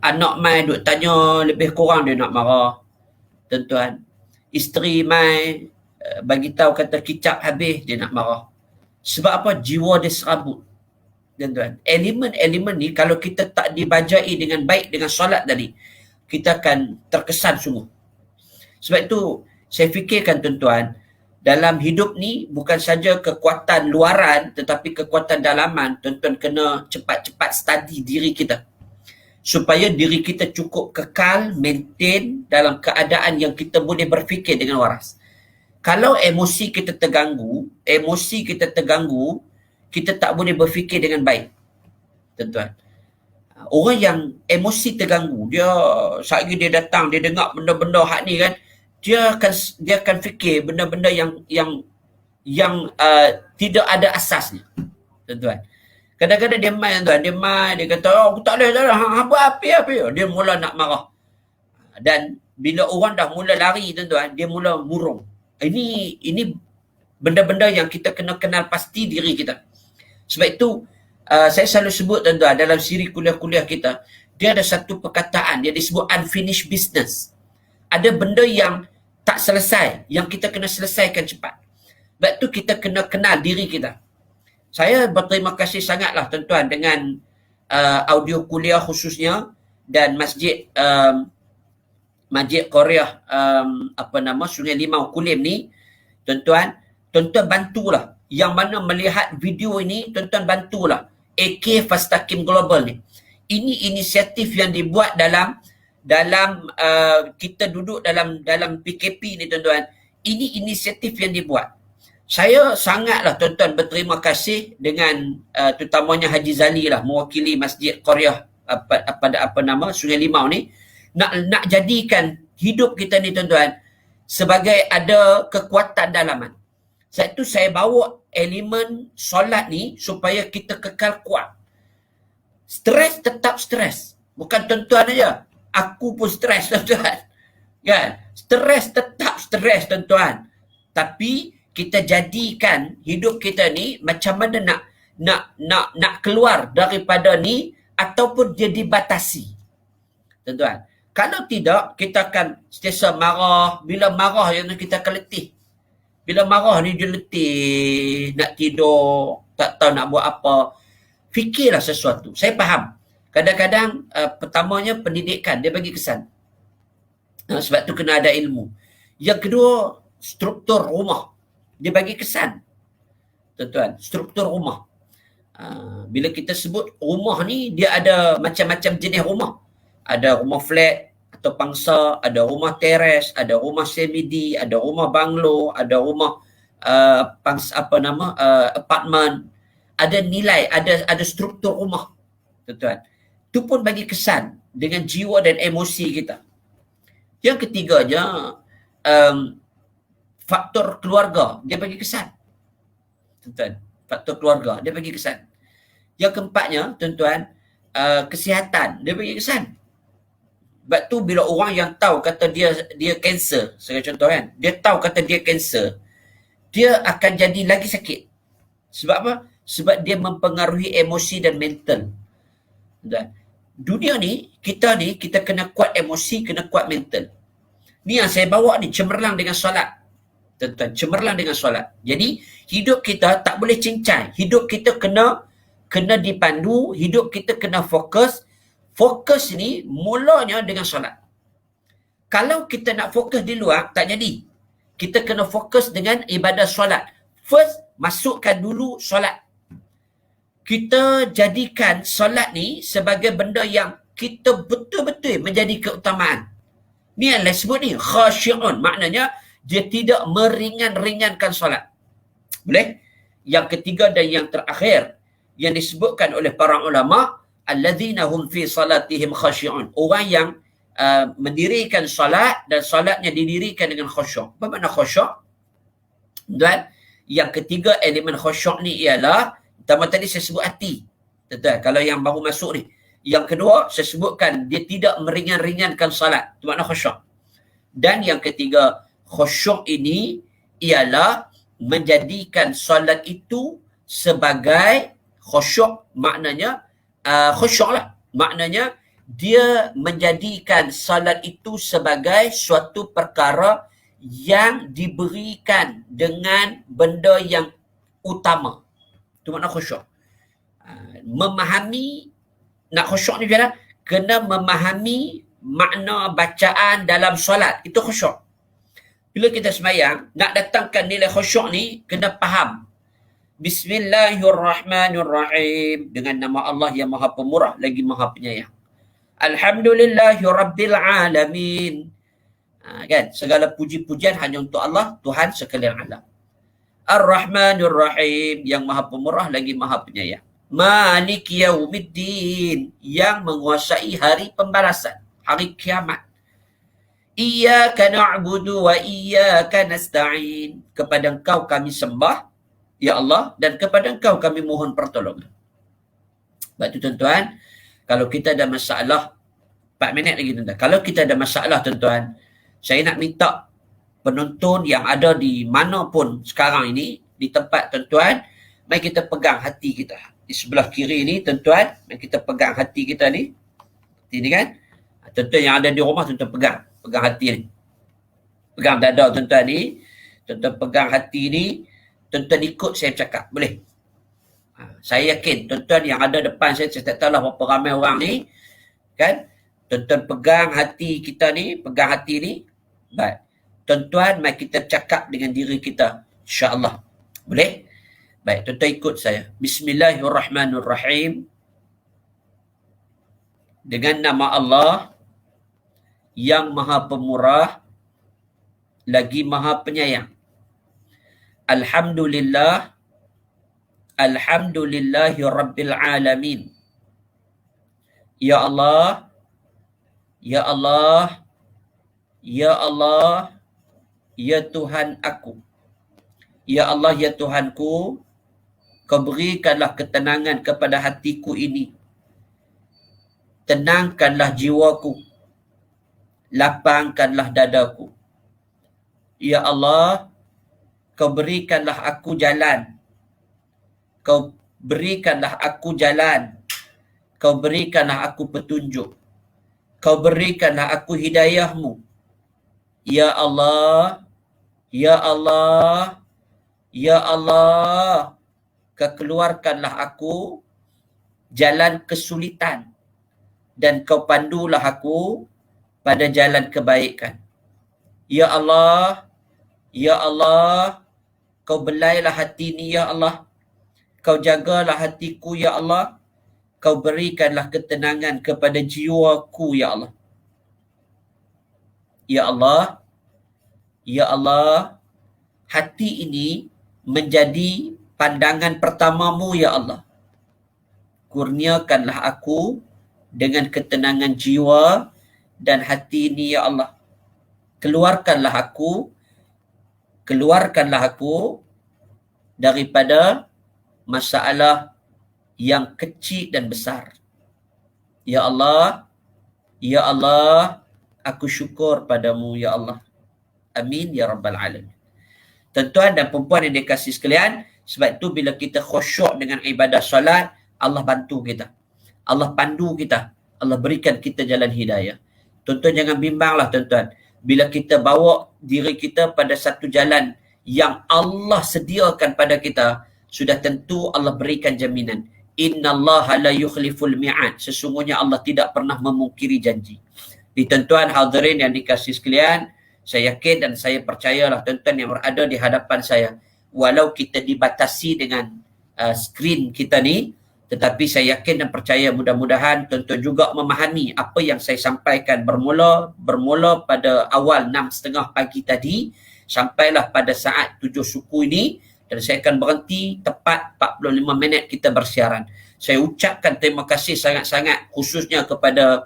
Anak mai duk tanya lebih kurang dia nak marah. Tuan-tuan, isteri mai bagi tahu kata kicap habis dia nak marah. Sebab apa? Jiwa dia serabut. Tuan-tuan, elemen-elemen ni kalau kita tak dibajai dengan baik dengan solat tadi, kita akan terkesan sungguh. Sebab itu saya fikirkan, tuan-tuan, dalam hidup ni bukan saja kekuatan luaran tetapi kekuatan dalaman. Tuan-tuan kena cepat-cepat study diri kita supaya diri kita cukup kekal, maintain dalam keadaan yang kita boleh berfikir dengan waras. Kalau emosi kita terganggu, kita tak boleh berfikir dengan baik, tuan-tuan. Orang yang emosi terganggu, dia sehari dia datang, dia dengar benda-benda hak ni kan, dia akan fikir benda-benda yang tidak ada asasnya, tuan-tuan. Kadang-kadang dia main, tuan, dia kata, oh, aku tak boleh, apa, dia mula nak marah. Dan bila orang dah mula lari, tuan-tuan, dia mula murung. Ini benda-benda yang kita kena kenal pasti diri kita. Sebab itu saya selalu sebut, tuan-tuan, dalam siri kuliah-kuliah kita, dia ada satu perkataan, dia disebut unfinished business. Ada benda yang tak selesai, yang kita kena selesaikan cepat. Sebab tu kita kena kenal diri kita. Saya berterima kasih sangatlah, tuan-tuan, dengan audio kuliah khususnya dan masjid Qaryah Sungai Limau Kulim ni, tuan-tuan bantulah. Yang mana melihat video ini, tuan-tuan bantulah AK Fastaqim Global ni. Ini inisiatif yang dibuat dalam kita duduk dalam PKP ni, tuan-tuan. Ini inisiatif yang dibuat. Saya sangatlah, tuan-tuan, berterima kasih dengan terutamanya Haji Zali lah, mewakili Masjid Qaryah Sungai Limau ni, nak jadikan hidup kita ni, tuan-tuan, sebagai ada kekuatan dalaman. Sebab itu saya bawa elemen solat ni supaya kita kekal kuat. Stres tetap stres. Bukan tuan-tuan aja. Aku pun stres, tuan-tuan. Kan? Stres tetap stres, tuan-tuan. Tapi kita jadikan hidup kita ni macam mana nak keluar daripada ni ataupun dia dibatasi. Tuan-tuan. Kalau tidak, kita akan sentiasa marah. Bila marah yang kita akan letih. Bila marah ni dia letih, nak tidur, tak tahu nak buat apa. Fikirlah sesuatu. Saya faham. Kadang-kadang pertamanya pendidikan, dia bagi kesan. Sebab tu kena ada ilmu. Yang kedua, struktur rumah. Dia bagi kesan. Tuan-tuan, struktur rumah. Bila kita sebut rumah ni, dia ada macam-macam jenis rumah. Ada rumah flat atau pangsa, ada rumah teres, ada rumah semi-D, ada rumah banglo, ada rumah apartmen. Ada nilai, ada struktur rumah, tuan-tuan. Itu pun bagi kesan dengan jiwa dan emosi kita. Yang ketiganya, faktor keluarga, dia bagi kesan, tuan-tuan. Faktor keluarga, dia bagi kesan. Yang keempatnya, tuan-tuan, kesihatan, dia bagi kesan. Sebab tu bila orang yang tahu kata dia kanser, sebagai contoh kan, dia tahu kata dia kanser, dia akan jadi lagi sakit. Sebab apa? Sebab dia mempengaruhi emosi dan mental. Dan dunia ni, kita kena kuat emosi, kena kuat mental. Ni yang saya bawa ni, cemerlang dengan solat. Tuan-tuan, cemerlang dengan solat. Jadi, hidup kita tak boleh cincai. Hidup kita kena dipandu, hidup kita kena fokus. Fokus ni mulanya dengan solat. Kalau kita nak fokus di luar, tak jadi. Kita kena fokus dengan ibadah solat. First, masukkan dulu solat. Kita jadikan solat ni sebagai benda yang kita betul-betul menjadi keutamaan. Ni yang disebut ni, khasyi'un. Maknanya, dia tidak meringan-ringankan solat. Boleh? Yang ketiga dan yang terakhir, yang disebutkan oleh para ulama, alladzina hum fi salatihim khashi'un. Orang yang mendirikan salat dan salatnya didirikan dengan khusyuk. Apa makna khusyuk? Dan yang ketiga elemen khusyuk ni ialah, pertama tadi saya sebut hati. Betul? Kalau yang baru masuk ni. Yang kedua, saya sebutkan dia tidak meringan-ringankan salat. Itu makna khusyuk. Dan yang ketiga, khusyuk ini ialah menjadikan salat itu sebagai khusyuk, maknanya khusyuk lah. Maknanya dia menjadikan salat itu sebagai suatu perkara yang diberikan dengan benda yang utama. Itu makna khusyuk. Memahami, nak khusyuk ni macam mana? Kena memahami makna bacaan dalam solat. Itu khusyuk. Bila kita sembahyang, nak datangkan nilai khusyuk ni, kena faham. Bismillahirrahmanirrahim. Dengan nama Allah yang Maha Pemurah lagi Maha Penyayang. Alhamdulillahirabbilalamin. Kan? Segala puji-pujian hanya untuk Allah, Tuhan sekalian alam. Ar-Rahmanir-Rahim, yang Maha Pemurah lagi Maha Penyayang. Malik Yaumiddin, yang menguasai hari pembalasan, hari kiamat. Iyyaka na'budu wa iyyaka nasta'in. Kepada Engkau kami sembah, ya Allah, dan kepada Engkau kami mohon pertolongan. Sebab itu tuan-tuan, kalau kita ada masalah, 4 minit lagi tuan-tuan. Kalau kita ada masalah tuan-tuan, saya nak minta penonton yang ada di mana pun sekarang ini, di tempat tuan-tuan, mari kita pegang hati kita. Di sebelah kiri ni tuan-tuan, mari kita pegang hati kita ni. Ini kan? Tuan-tuan yang ada di rumah, tuan-tuan pegang hati ni. Pegang dada tuan-tuan ni. Tuan-tuan pegang hati ni. Tuan-tuan ikut saya cakap. Boleh? Saya yakin tuan-tuan yang ada depan saya tak tahulah berapa ramai orang ni. Kan? Tuan-tuan pegang hati kita ni. Pegang hati ni. Baik. Tuan-tuan, mari kita cakap dengan diri kita. InsyaAllah. Boleh? Baik, tuan-tuan ikut saya. Bismillahirrahmanirrahim. Dengan nama Allah yang Maha Pemurah lagi Maha Penyayang. Alhamdulillah. Alhamdulillahi Rabbil Alamin. Ya Allah. Ya Allah. Ya Allah. Ya Tuhan aku. Ya Allah, ya Tuhanku, Kau berikanlah ketenangan kepada hatiku ini. Tenangkanlah jiwaku. Lapangkanlah dadaku. Ya Allah, Kau berikanlah aku jalan. Kau berikanlah aku jalan. Kau berikanlah aku petunjuk. Kau berikanlah aku hidayahmu. Ya Allah, ya Allah, ya Allah, Kau keluarkanlah aku jalan kesulitan dan Kau pandulah aku pada jalan kebaikan. Ya Allah, ya Allah, Kau belailah hati ni ya Allah. Kau jagalah hatiku ya Allah. Kau berikanlah ketenangan kepada jiwaku ya Allah. Ya Allah, ya Allah, hati ini menjadi pandangan pertamamu ya Allah. Kurniakanlah aku dengan ketenangan jiwa dan hati ini ya Allah. Keluarkanlah aku daripada masalah yang kecil dan besar. Ya Allah, ya Allah, aku syukur padamu ya Allah. Amin ya Rabbal Alamin. Tuan-tuan dan perempuan yang dikasihi sekalian, sebab itu bila kita khusyuk dengan ibadah solat, Allah bantu kita. Allah pandu kita. Allah berikan kita jalan hidayah. Tuan-tuan jangan bimbanglah tuan-tuan. Bila kita bawa diri kita pada satu jalan yang Allah sediakan pada kita, sudah tentu Allah berikan jaminan. Innallaha la yukhliful mi'ad. Sesungguhnya Allah tidak pernah memungkiri janji. Tuan-tuan hadirin yang dikasihi sekalian, saya yakin dan saya percayalah tuan-tuan yang berada di hadapan saya, walau kita dibatasi dengan skrin kita ni, tetapi saya yakin dan percaya mudah-mudahan tuan-tuan juga memahami apa yang saya sampaikan bermula pada awal 6.30 pagi tadi, sampailah pada saat 7 suku ini, dan saya akan berhenti tepat 45 minit kita bersiaran. Saya ucapkan terima kasih sangat-sangat khususnya kepada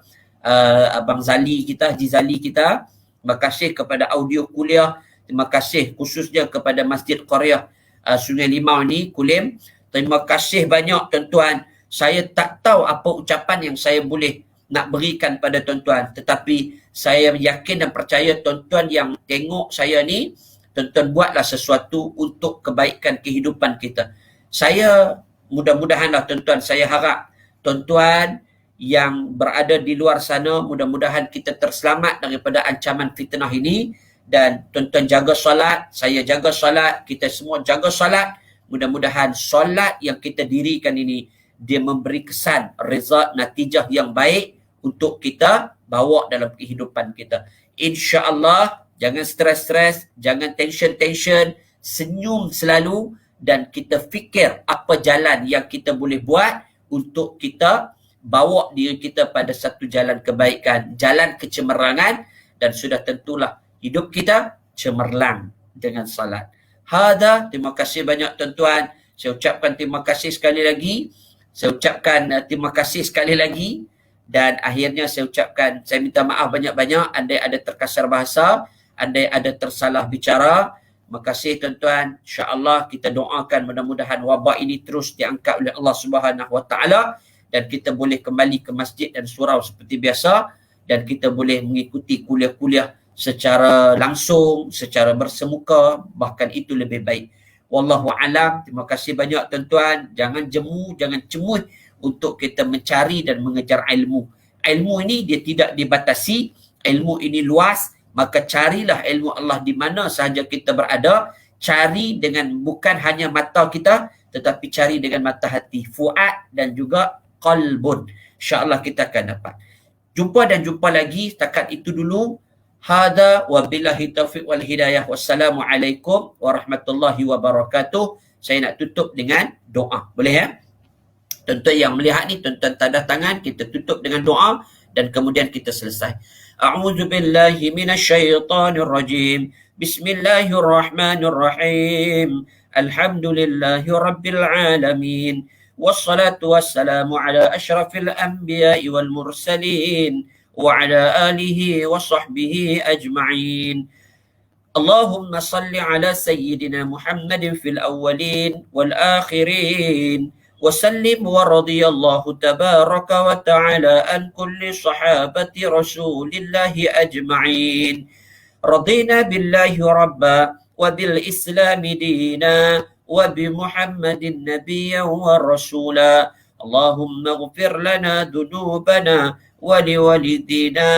Abang Zali kita, Haji Zali kita. Terima kasih kepada audio kuliah. Terima kasih khususnya kepada Masjid Qaryah Sungai Limau ni, Kulim. Terima kasih banyak tuan-tuan. Saya tak tahu apa ucapan yang saya boleh nak berikan pada tuan-tuan. Tetapi saya yakin dan percaya tuan-tuan yang tengok saya ni, tuan-tuan buatlah sesuatu untuk kebaikan kehidupan kita. Saya mudah-mudahanlah tuan-tuan, saya harap tuan-tuan yang berada di luar sana, mudah-mudahan kita terselamat daripada ancaman fitnah ini. Dan tuan-tuan jaga solat, saya jaga solat, kita semua jaga solat. Mudah-mudahan solat yang kita dirikan ini, dia memberi kesan, result, natijah yang baik untuk kita bawa dalam kehidupan kita. InsyaAllah, jangan stres-stres, jangan tension-tension, senyum selalu dan kita fikir apa jalan yang kita boleh buat untuk kita bawa diri kita pada satu jalan kebaikan, jalan kecemerlangan, dan sudah tentulah hidup kita cemerlang dengan salat. Hada, terima kasih banyak tuan-tuan. Saya ucapkan terima kasih sekali lagi. Saya ucapkan terima kasih sekali lagi. Dan akhirnya saya ucapkan, saya minta maaf banyak-banyak andai ada terkasar bahasa, andai ada tersalah bicara. Terima kasih tuan-tuan. InsyaAllah kita doakan mudah-mudahan wabak ini terus diangkat oleh Allah Subhanahu Wa Taala dan kita boleh kembali ke masjid dan surau seperti biasa dan kita boleh mengikuti kuliah-kuliah secara langsung, secara bersemuka, bahkan itu lebih baik. Wallahu alam. Terima kasih banyak tuan-tuan. Jangan jemu, jangan cemuh untuk kita mencari dan mengejar ilmu. Ilmu ini dia tidak dibatasi, ilmu ini luas, maka carilah ilmu Allah di mana sahaja kita berada. Cari dengan bukan hanya mata kita, tetapi cari dengan mata hati, fuad dan juga qalbun. InsyaAllah kita akan dapat. Jumpa dan jumpa lagi. Setakat itu dulu. Hada wa billahi taufiq wal hidayah. Wassalamualaikum warahmatullahi wabarakatuh. Saya nak tutup dengan doa. Boleh ya? Tuan-tuan yang melihat ni, tuan-tuan tanda tangan, kita tutup dengan doa dan kemudian kita selesai. A'udzu billahi minasyaitonir rajim. Bismillahirrahmanirrahim. Alhamdulillahi rabbil alamin. Wassalatu wassalamu ala asyrafil anbiya'i wal mursalin. وعلى آله وصحبه أجمعين. اللهم صل على سيدنا محمد في الأولين والآخرين وسلم ورضي الله تبارك وتعالى عن كل صحابة رسول الله أجمعين. رضينا بالله ربا وبالإسلام دينا وبمحمد نبيا ورسولا. اللهم اغفر لنا ذنوبنا ولوالدينا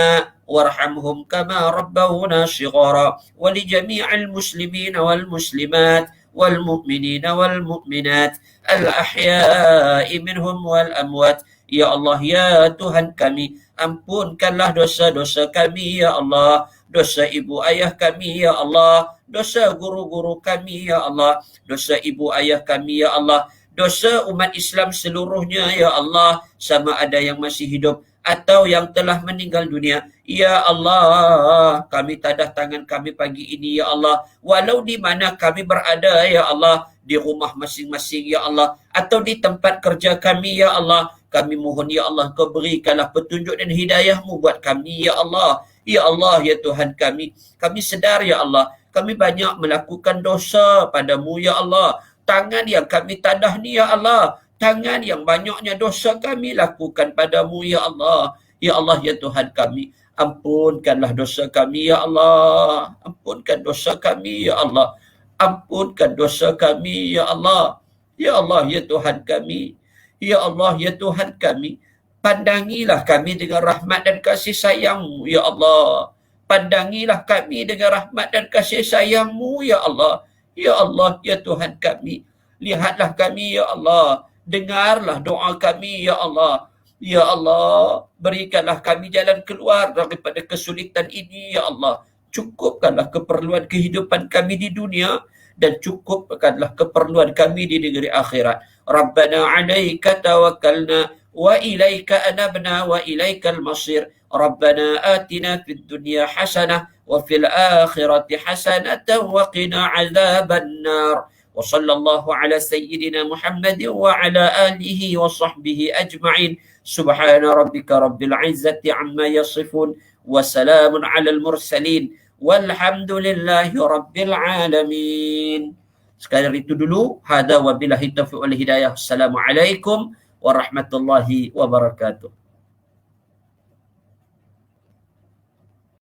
وارحمهم كما ربونا صغارا ولجميع المسلمين والمسلمات والمؤمنين والمؤمنات الأحياء منهم والأموات. Ya Allah, ya Tuhan kami, ampunkanlah dosa-dosa kami ya Allah, dosa ibu ayah kami ya Allah, dosa guru-guru kami ya Allah, dosa ibu ayah kami ya Allah, dosa umat Islam seluruhnya ya Allah, sama ada yang masih hidup atau yang telah meninggal dunia. Ya Allah, kami tadah tangan kami pagi ini ya Allah, walau di mana kami berada ya Allah, di rumah masing-masing ya Allah, atau di tempat kerja kami ya Allah, kami mohon ya Allah, Kau berikanlah petunjuk dan hidayah-Mu buat kami ya Allah. Ya Allah, ya Tuhan kami sedar ya Allah, kami banyak melakukan dosa padamu ya Allah. Tangan yang kami tadah ni ya Allah, tangan yang banyaknya dosa kami lakukan padamu ya Allah. Ya Allah, ya Tuhan kami, ampunkanlah dosa kami ya Allah. Ampunkan dosa kami ya Allah. Ampunkan dosa kami ya Allah. Ya Allah, ya Tuhan kami. Ya Allah, ya Tuhan kami, pandangilah kami dengan rahmat dan kasih sayang-Mu ya Allah. Pandangilah kami dengan rahmat dan kasih sayang-Mu ya Allah. Ya Allah, ya Tuhan kami, lihatlah kami ya Allah. Dengarlah doa kami ya Allah. Ya Allah, berikanlah kami jalan keluar daripada kesulitan ini ya Allah. Cukupkanlah keperluan kehidupan kami di dunia dan cukupkanlah keperluan kami di negeri akhirat. Rabbana 'alaika tawakkalna wa ilaika anabna wa ilaikal masir. Rabbana atina fid dunya hasanah wa fil akhirati hasanatan wa qina 'adzaban nar. Wa sallallahu ala sayyidina Muhammadin wa ala alihi wa sahbihi ajma'in. Subhana rabbika rabbil izzati amma yasifun. Wa salamun ala al-mursalin. Walhamdulillahi rabbil alamin. Sekadar itu dulu. Hada wa billahi taufiq wal hidayah. Assalamualaikum warahmatullahi wabarakatuh.